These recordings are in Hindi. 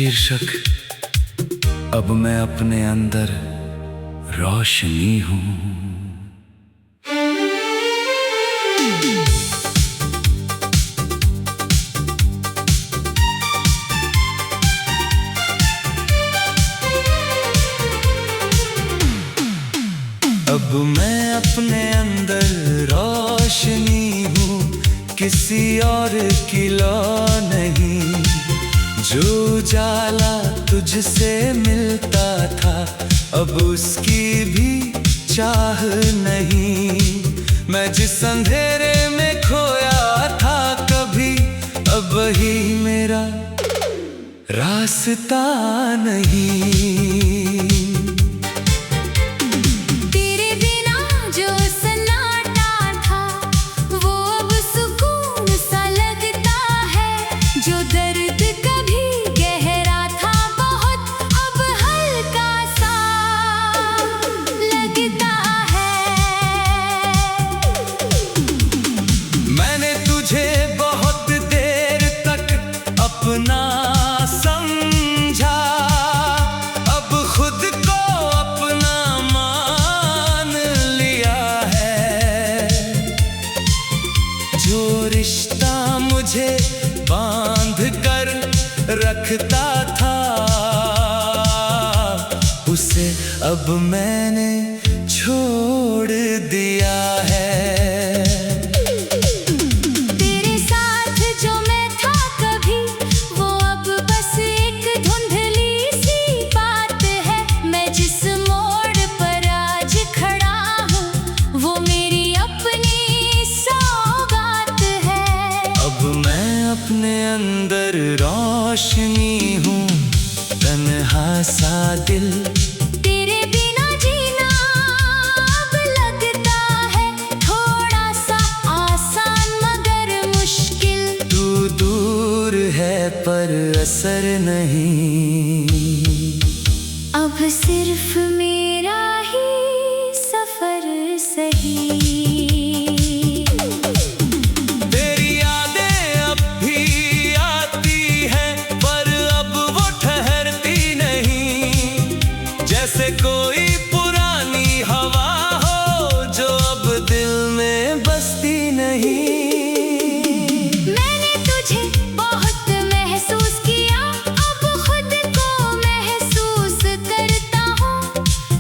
शीर्षक अब मैं अपने अंदर रोशनी हूँ। अब मैं अपने अंदर रोशनी हूँ, किसी और की लौ नहीं। जो उजाला तुझसे मिलता था अब उसकी भी चाह नहीं। मैं जिस अंधेरे में खोया था कभी, अब वही मेरा रास्ता नहीं। जो रिश्ता मुझे बांध कर रखता था उसे अब मैंने छोड़ दिया है। तेरे साथ जो मैं था कभी, वो अब बस एक धुंधली सी बात है। मैं जिस मोड़ पर आज खड़ा हूँ वो मेरी अपनी अपने अंदर रोशनी हूँ, तन्हा सा दिल तेरे बिना जीना अब लगता है थोड़ा सा आसान मगर मुश्किल। तू दूर है पर असर नहीं, अब सिर्फ मेरा ही सफर सही। जैसे कोई पुरानी हवा हो जो अब दिल में बसती नहीं। मैंने तुझे बहुत महसूस किया, अब खुद को महसूस करता हूँ।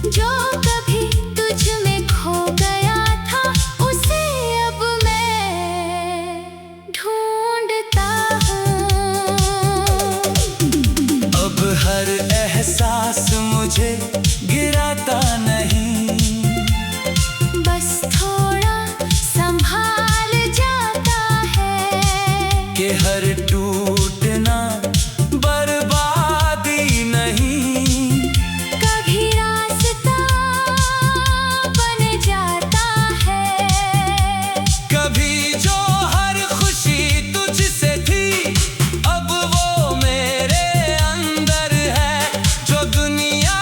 जो कभी तुझ में खो गया था उसे अब मैं ढूंढता हूँ। अब हर एहसास मुझे गिराता नहीं, बस थोड़ा संभाल जाता है कि हर टूटना बर्बादी नहीं। कभी रास्ता बन जाता है, कभी जो हर खुशी तुझसे थी अब वो मेरे अंदर है। जो दुनिया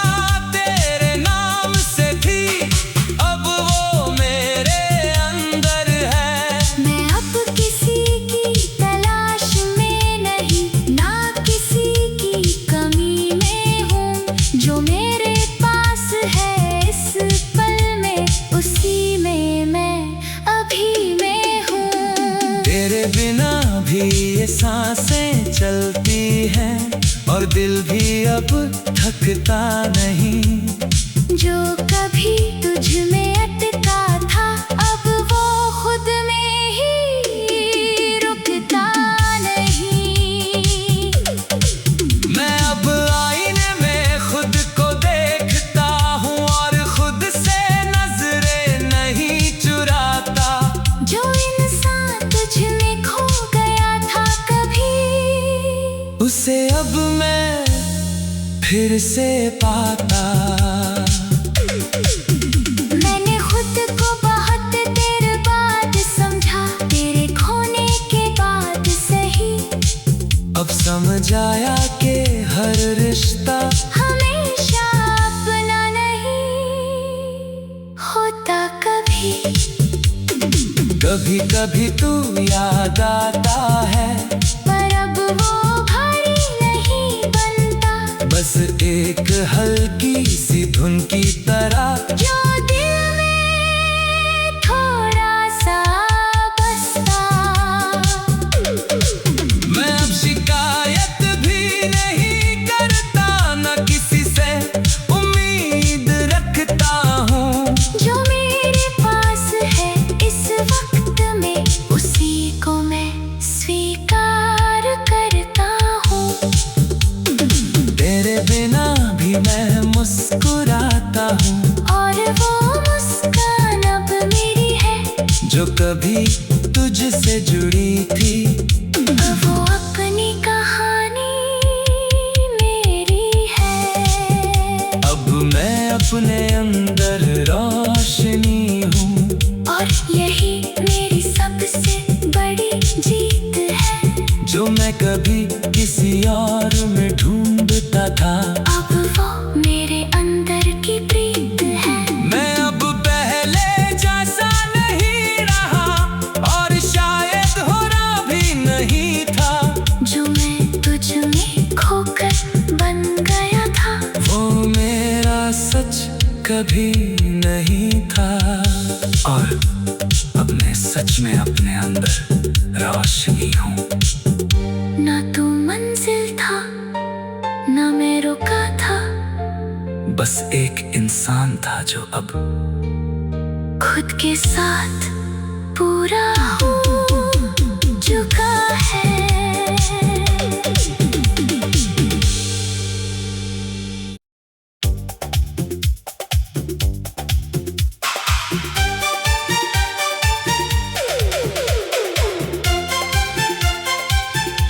जो मेरे पास है इस पल में उसी में मैं अभी में हूँ। तेरे बिना भी ये सांसें चलती हैं और दिल भी अब थकता नहीं। जो कभी तुझ में अटका था अब वो खुद में ही रुकता नहीं। मैं अब आईने में खुद को देखता हूँ और खुद से नजरें नहीं चुराता। जो इंसान तुझ में खो गया था कभी, उसे अब मैं फिर से पाता। मैंने खुद को बहुत देर बाद समझा, तेरे खोने के बाद सही। अब समझ आया कि हर रिश्ता हमेशा अपना नहीं होता। कभी कभी कभी तू याद आता है पर अब वो भारी नहीं बनता। बस एक हल्की सी धुन की तरह जो दिल में थोड़ा सा बसता। मैं अब शिकायत भी नहीं करता, न किसी से उम्मीद रखता हूँ। जो मेरे पास है इस वक्त में, उसी को मैं स्वीकार करता हूँ। तेरे बिना भी मैं मुस्कुराता हूँ, और वो मुस्कान अब मेरी है, जो कभी तुझसे जुड़ी थी। वो अपनी कहानी मेरी है। अब मैं अपने अंदर रोशनी हूँ, और यही मेरी सबसे बड़ी जीत है। जो मैं कभी किसी और में ढूंढता था। अब वो मेरे अंदर की प्रीत है। मैं अब पहले जैसा नहीं रहा, और शायद होना भी नहीं था। जो मैं तुझ में खोकर बन गया था, वो मेरा सच कभी नहीं था। और अब मैं सच में अपने अंदर रोशनी हूँ। ना तू मंजिल था, ना मैं रुका था। बस एक इंसान था जो अब खुद के साथ पूरा हो चुका है।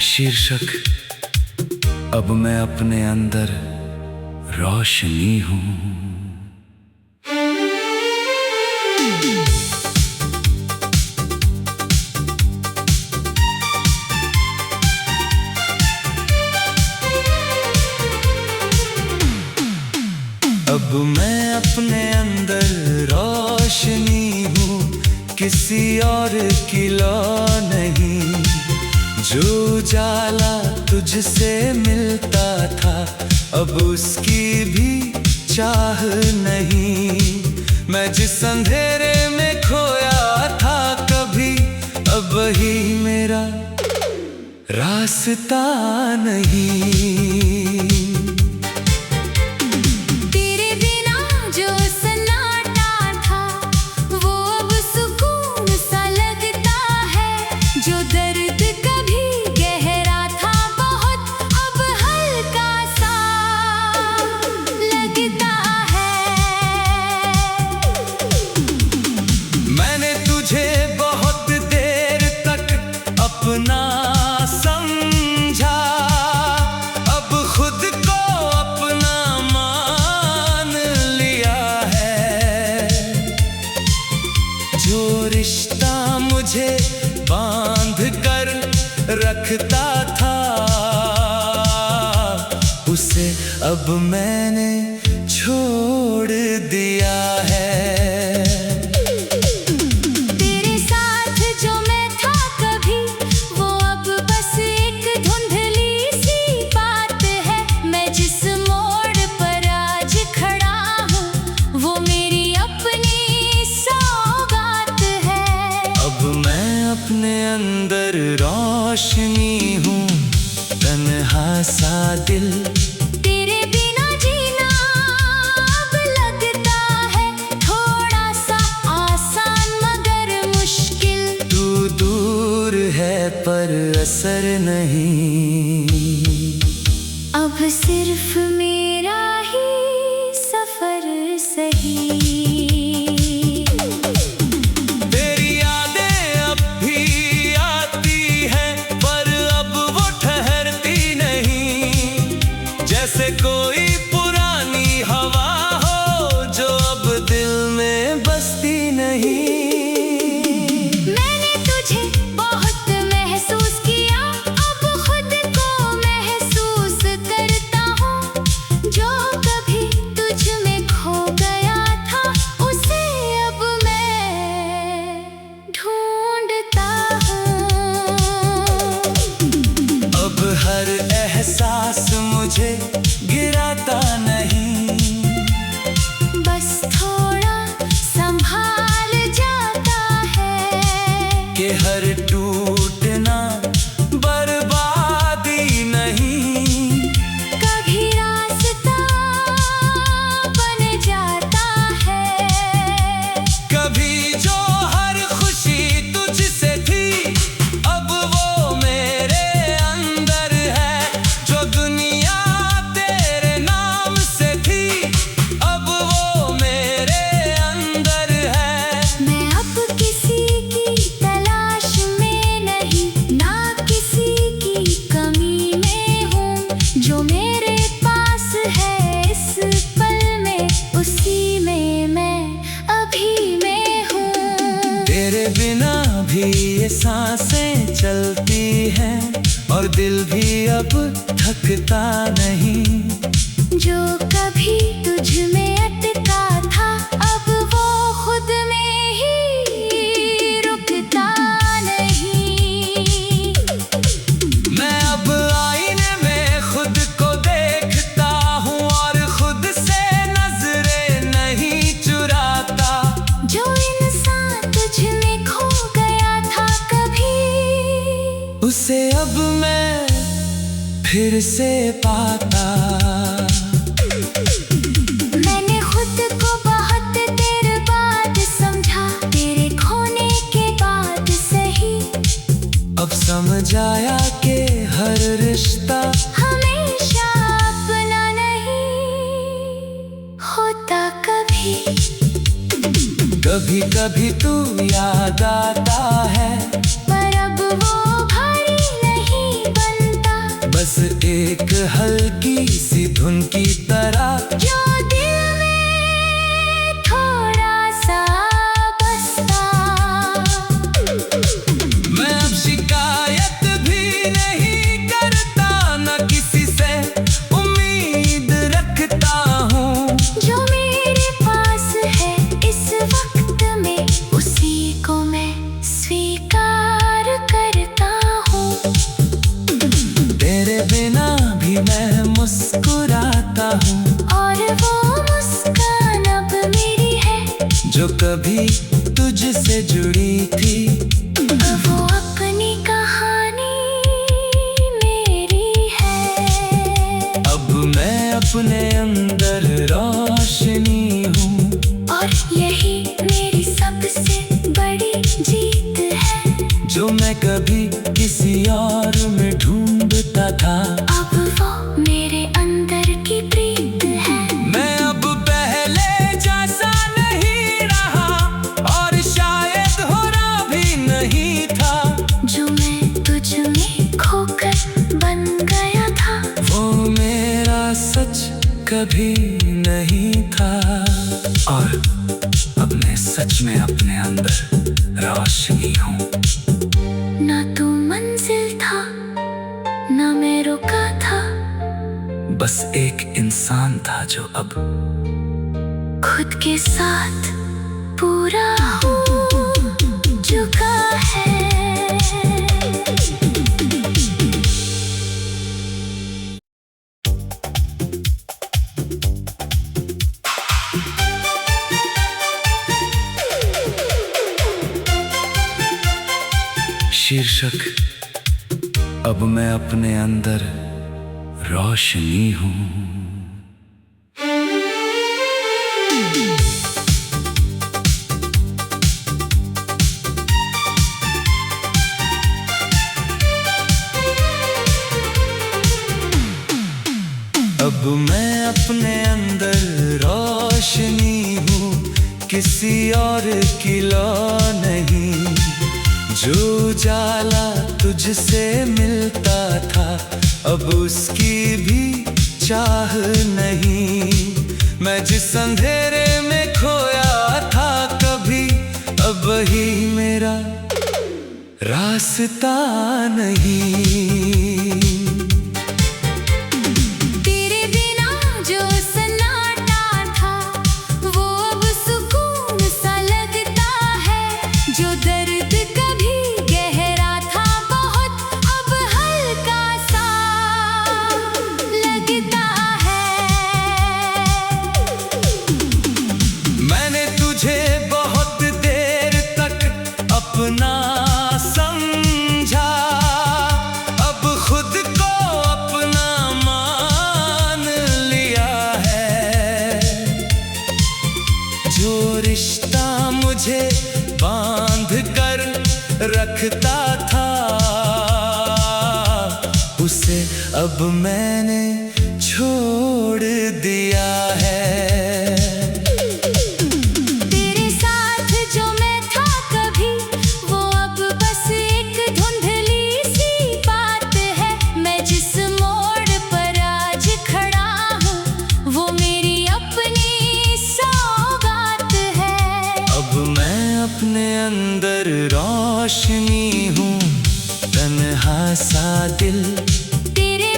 शीर्षक, अब मैं अपने अंदर रोशनी हूँ। अब मैं अपने अंदर रोशनी हूँ, किसी और की लौ नहीं। जो उजाला तुझसे मिलता था, अब उसकी भी चाह नहीं। मैं जिस अंधेरे में खोया था कभी, अब वही मेरा रास्ता नहीं। तेरे बिना जो सन्नाटा था, वो अब सुकून सा लगता है। जो दर्द कभी गहरा था बहुत, अब हल्का सा लगता है। मैंने तुझे बहुत देर तक अपना समझा, अब खुद को अपना मान लिया है। जो रिश्ता मुझे बांध कर रखता था, उसे अब मैंने छोड़ दिया है। तेरे साथ जो मैं था कभी, वो अब बस एक धुंधली सी बात है। मैं जिस मोड़ पर आज खड़ा हूँ, वो मेरी अपनी सौगात है। अब मैं अपने अंदर रोशनी हूँ, तन्हा सा दिल। तेरे बिना जीना अब लगता है थोड़ा सा आसान मगर मुश्किल। तू दूर है पर असर नहीं। अब सिर्फ मेरा ही सफर सही। तेरी यादें अब भी आती हैं, पर अब वो ठहरती नहीं। जैसे कोई पुरानी हवा हो, जो अब दिल में बसती नहीं। मैंने तुझे बहुत महसूस किया, अब खुद को महसूस करता हूँ। जो कभी तुझ में खो गया था, उसे अब मैं ढूंढता हूँ। अब हर एहसास मुझे गिरा अब थकता नहीं। जो कभी तुझ में अटका था अब वो खुद में ही रुकता नहीं। मैं अब आईने में खुद को देखता हूँ और खुद से नजरें नहीं चुराता। जो इंसान तुझ में खो गया था कभी, उसे अब मैं फिर से पाता। मैंने खुद को बहुत देर बाद समझा, तेरे खोने के बाद सही। अब समझ आया कि हर रिश्ता हमेशा अपना नहीं होता। कभी कभी कभी तू याद आता है, पर अब वो भारी नहीं बनता। बस एक हल्की सी धुन की तरह जो दिल में थोड़ा सा बसता। मैं अब शिकायत भी नहीं करता, न किसी से उम्मीद रखता हूँ। जो मेरे पास है इस वक्त में, उसी को मैं स्वीकार करता हूँ। तेरे बिना भी मैं मुस्कुराता हूँ, और वो मुस्कान अब मेरी है जो कभी तुझसे जुड़ी थी। वो अपनी कहानी मेरी है। अब मैं अपने अंदर रोशनी हूँ, और यही मेरी सबसे बड़ी जीत है। जो मैं कभी किसी और में ढूंढता था। अब वो मेरे अंदर की प्रीत है। मैं अब पहले जैसा नहीं रहा, और शायद हो रहा भी नहीं था। जो मैं तुझ में खोकर बन गया था, वो मेरा सच कभी नहीं था। और अब मैं सच में अपने अंदर रोशनी हूँ। ना तू मंजिल था ना मैं रुका था, बस एक इंसान था जो अब खुद के साथ पूरा हो चुका है। शीर्षक, अब मैं अपने अंदर रोशनी हूँ। अब मैं अपने अंदर रोशनी हूँ, किसी और की लौ नहीं। जो उजाला तुझसे मिलता था अब उसकी भी चाह नहीं। मैं जिस अंधेरे में खोया था कभी, अब ही मेरा रास्ता नहीं। तेरे बिना जो सन्नाटा था वो अब सुकून सा लगता है। जो दर्द कभी गहरा था बहुत, अब हल्का सा लगता है। मैंने तुझे बहुत देर तक अपना समझा, अब खुद को अपना मान लिया है। जो रिश्ता मुझे बांध कर रखता था, उसे अब मैंने छोड़ दिया है। तेरे साथ जो मैं था कभी, वो अब बस एक धुंधली सी बात है। मैं जिस मोड़ पर आज खड़ा हूँ, वो मेरी अपनी सौगात है। अब मैं अपने अंदर रोशनी हूँ, तन्हा सा दिल तेरे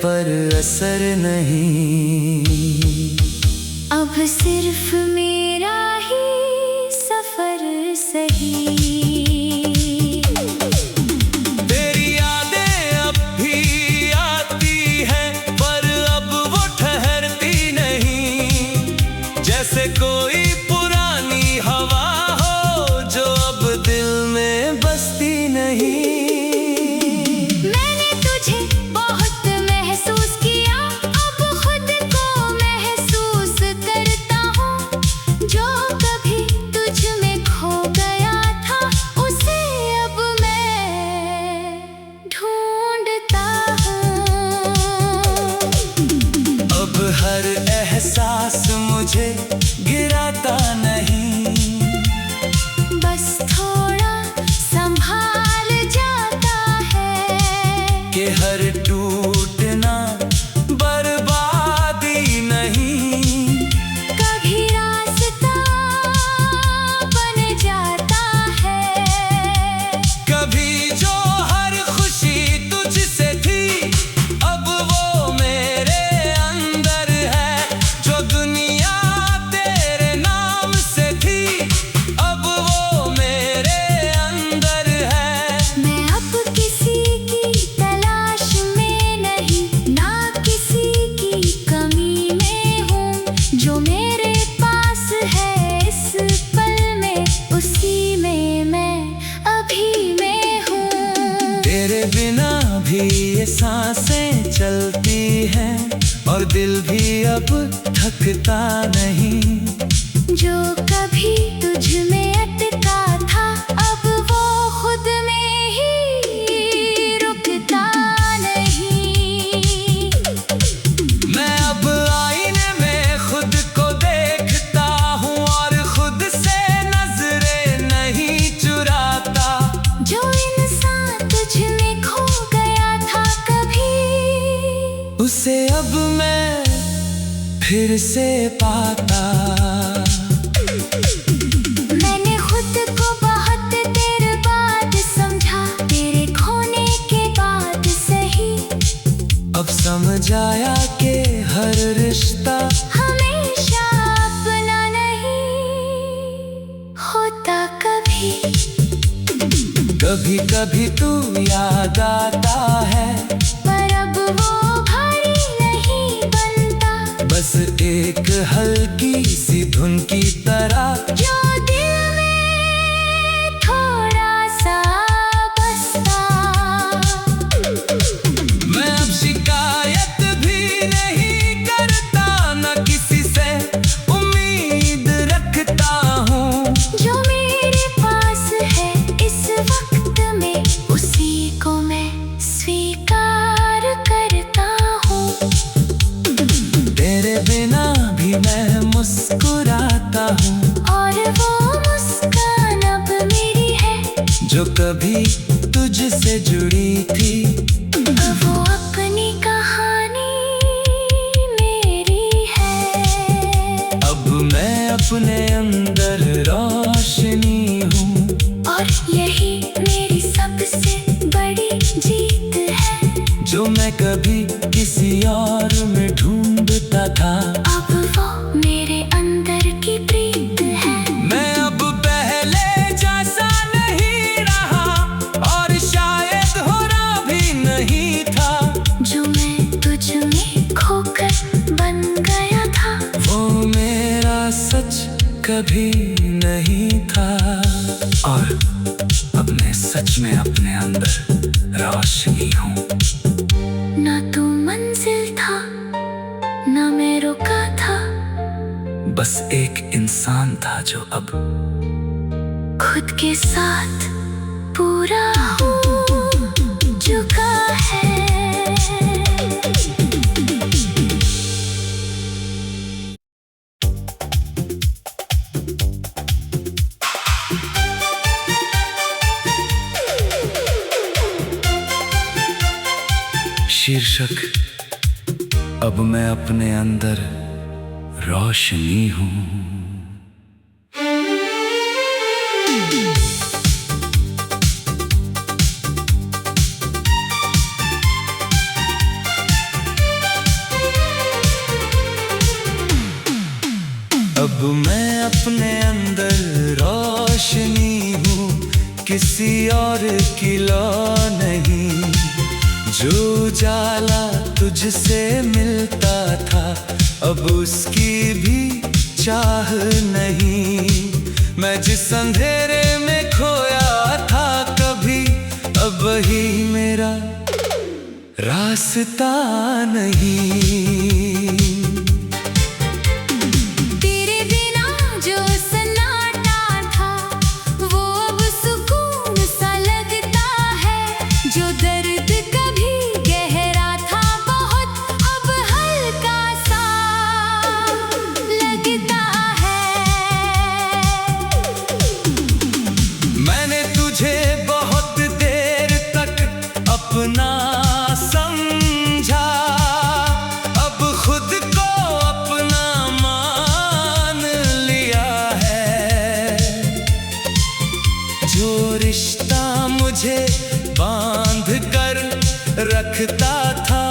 पर असर नहीं। अब सिर्फ मेरा ही सफर सही। तेरी यादें अब भी आती हैं, पर अब वो ठहरती नहीं। जैसे कोई पुरानी हवा हो जो अब दिल में बसती नहीं। मैंने तुझे बहुत महसूस किया, अब खुद को महसूस करता हूँ। जो कभी तुझ में खो गया था, उसे अब मैं ढूंढता हूँ। अब हर एहसास मुझे गिराता नहीं। बस थोड़ा संभाल जाता है कि हर टूटना बर्बादी नहीं। कभी रास्ता बन जाता है। कभी जो हर खुशी तुझसे थी, अब वो मेरे अंदर है। जो दुनिया तेरे नाम से थी, अब वो मेरे अंदर है। मैं अब किसी की तलाश में नहीं, ना किसी की कमी में हूँ। जो मेरे पास है इस पल में, उसी में मैं अभी में हूँ। तेरे बिना भी ये सांसें चलती हैं, और दिल भी अब थकता नहीं। जो कभी तुझ में अटका था, अब वो खुद में ही रुकता नहीं। मैं अब आईने में खुद को देखता हूँ, और खुद से नजरें नहीं चुराता। जो इंसान तुझ में खो गया था कभी, उसे अब मैं फिर से पाता। मैंने खुद को बहुत देर बाद समझा, तेरे खोने के बाद सही। अब समझ आया कि हर रिश्ता हमेशा अपना नहीं होता। कभी कभी कभी तू याद आता है, पर अब वो भारी नहीं बनता। बस एक हल्की सी धुन की तरह जो दिल में थोड़ा सा बसता। मैं अब शिकायत भी नहीं करता, न किसी से उम्मीद रखता हूँ। जो मेरे पास है इस वक्त में, उसी को मैं स्वीकार करता हूँ। तेरे बिना भी मैं मुस्कुराता हूँ, और वो मुस्कान अब मेरी है। जो कभी तुझसे जुड़ी थी। अब वो अपनी कहानी मेरी है। अब मैं अपने अंदर रोशनी हूँ, और यही मेरी सबसे बड़ी जीत है। जो मैं कभी किसी और में ढूंढता था। अब वो मेरे अंदर की प्रीत है। मैं अब पहले जैसा नहीं रहा, और शायद हो रहा भी नहीं था। जो मैं तुझ में खोकर बन गया था, वो मेरा सच कभी नहीं था। और अब मैं सच में अपने अंदर रोशनी हूँ। ना तू मंजिल था, ना मैं रुका था। बस एक इंसान था जो अब खुद के साथ पूरा हो चुका है। शीर्षक, अब मैं अपने अंदर रोशनी हूँ। मैं अपने अंदर रोशनी हूँ, किसी और की लौ नहीं। जो उजाला तुझसे मिलता था, अब उसकी भी चाह नहीं। मैं जिस अंधेरे में खोया था कभी, अब वही मेरा रास्ता नहीं। तेरे बिना जो सन्नाटा था, वो अब सुकून सा लगता है। जो दर्द कभी गहरा था बहुत, अब हल्का सा लगता है। मैंने तुझे बहुत देर तक अपना समझा, अब खुद को अपना मान लिया है। जो रिश्ता मुझे बांध कर रखता था,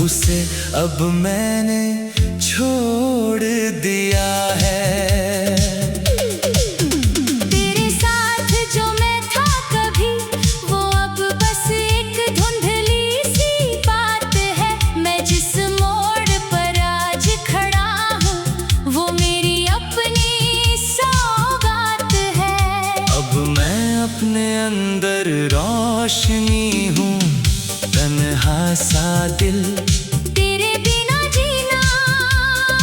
उसे अब मैंने छोड़ दिया है। तेरे साथ जो मैं था कभी, वो अब बस एक धुंधली सी बात है। मैं जिस मोड़ पर आज खड़ा हूँ, वो मेरी अपनी सौगात है। अब मैं अपने अंदर रोशनी हूँ, तन्हा सा दिल। तेरे बिना जीना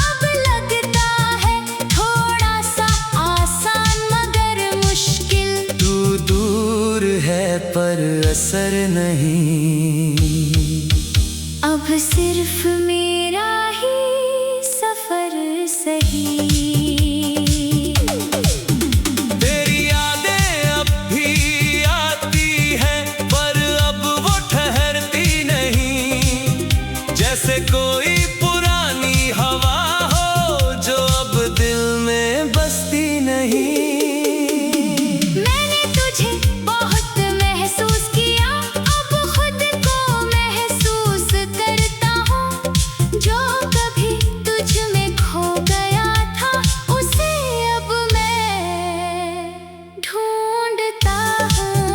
अब लगता है थोड़ा सा आसान मगर मुश्किल। तू दूर है पर असर नहीं। अब सिर्फ मेरा ही सफर सही। तेरी यादें अब भी आती हैं, पर अब वो ठहरती नहीं। जैसे कोई पुरानी हवा हो, जो अब दिल में बसती नहीं। मैंने तुझे बहुत महसूस किया, अब खुद को महसूस करता हूँ। जो कभी तुझ में खो गया था, उसे अब मैं ढूंढता हूँ।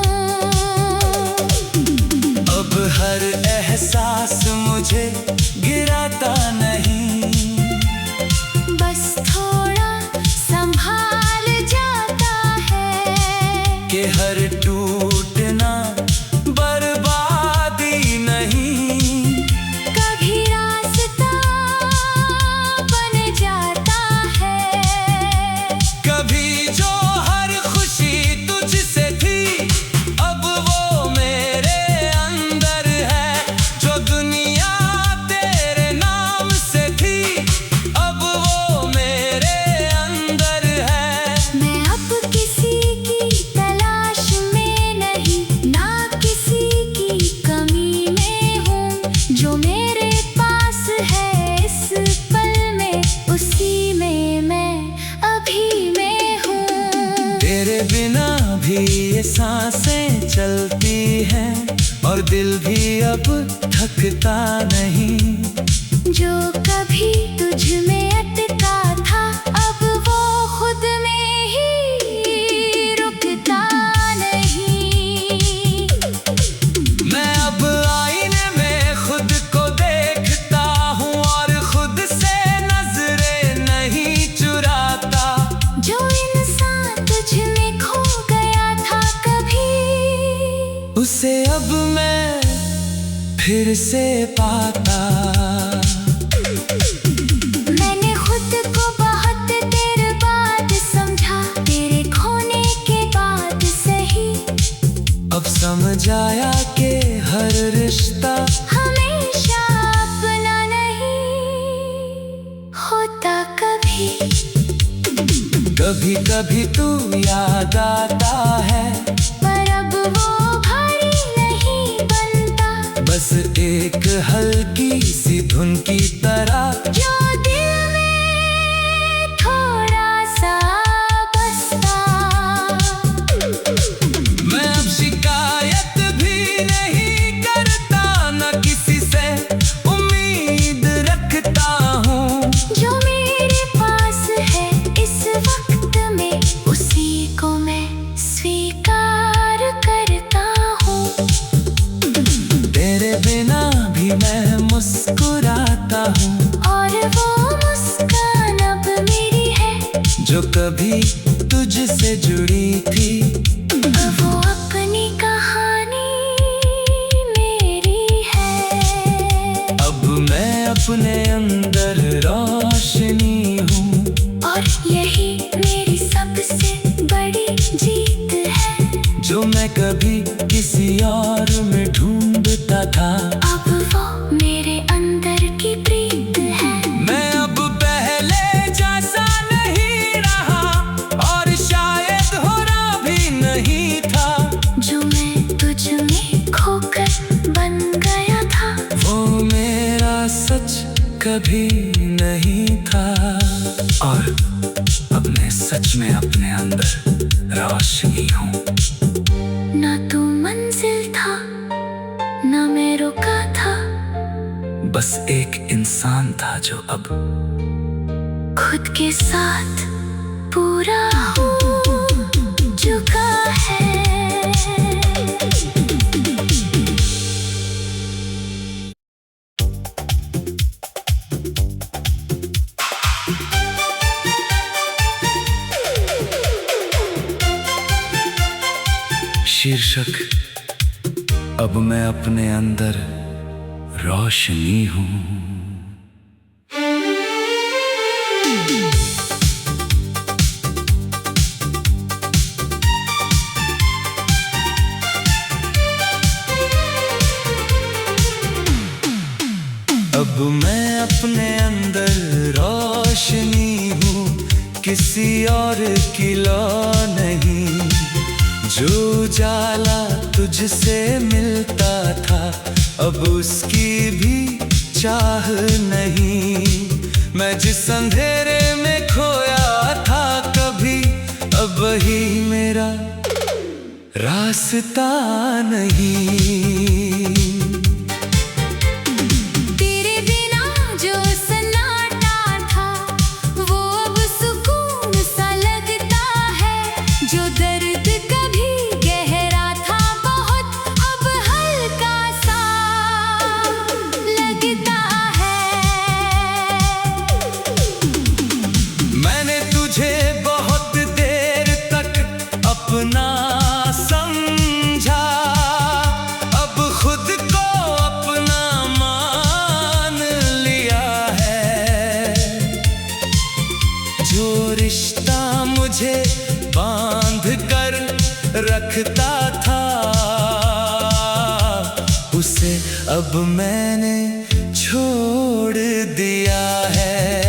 अब हर एहसास मुझे गिराता नहीं। बस थोड़ा संभाल जाता है। कि हर टूटना बर्बादी नहीं। कभी रास्ता बन जाता है। कभी जो हर खुशी तुझसे थी, अब वो मेरे अंदर है। जो दुनिया तेरे नाम से थी, अब वो मेरे अंदर है। मैं अब किसी की तलाश में नहीं, ना किसी की कमी में हूँ। जो मेरे पास है इस पल में, उसी में मैं अभी में हूँ। तेरे बिना भी ये सांसें चलती हैं, और दिल भी अब थकता नहीं। जो कभी तुझ में अटका था, अब वो खुद में ही रुकता नहीं। मैं अब आईने में खुद को देखता हूँ, और खुद से नजरें नहीं चुराता। जो इंसान तुझ में खो गया था कभी, उसे अब मैं फिर से पाता। मैंने खुद को बहुत देर बाद समझा, तेरे खोने के बाद सही। अब समझ आया कि हर रिश्ता हमेशा अपना नहीं होता कभी। कभी कभी तू याद आता है, पर अब वो भारी नहीं बनता। बस एक हल्की सी धुन की तरह, जो दिल में थोड़ा सा बसता। मैं अब शिकायत भी नहीं करता, न किसी से उम्मीद रखता हूँ। जो मेरे कभी तुझसे जुड़ी थी। वो अपनी कहानी मेरी है। अब मैं अपने अंदर रोशनी हूँ, और यही मेरी सबसे बड़ी जीत है। जो मैं कभी किसी और में ढूंढता था, अब वो मेरे अंदर की प्रीत है। मैं अब पहले जैसा नहीं रहा, और शायद हो रहा भी नहीं था। जो मैं तुझ में खोकर बन गया था, वो मेरा सच कभी नहीं था। और अब मैं सच में अपने अंदर रोशनी हूँ। ना तू मंजिल था, ना मैं रुका था। बस एक इंसान था जो अब खुद के साथ पूरा हो चुका है। शीर्षक, अब मैं अपने अंदर रोशनी हूँ। अब मैं अपने अंदर रोशनी हूँ, किसी और की लौ नहीं। जो उजाला तुझसे मिलता था, अब उसकी भी चाह नहीं। मैं जिस अंधेरे में खोया था कभी, अब वही मेरा रास्ता नहीं। तेरे बिना जो सन्नाटा था, वो अब सुकून सा लगता है। जो दर्द कभी गहरा था बहुत, अब हल्का सा लगता है। मैंने तुझे बहुत देर तक अपना समझा, अब खुद को अपना मान लिया है। जो रिश्ता मुझे बांध कर रखता था, उसे अब मैंने छोड़ दिया है।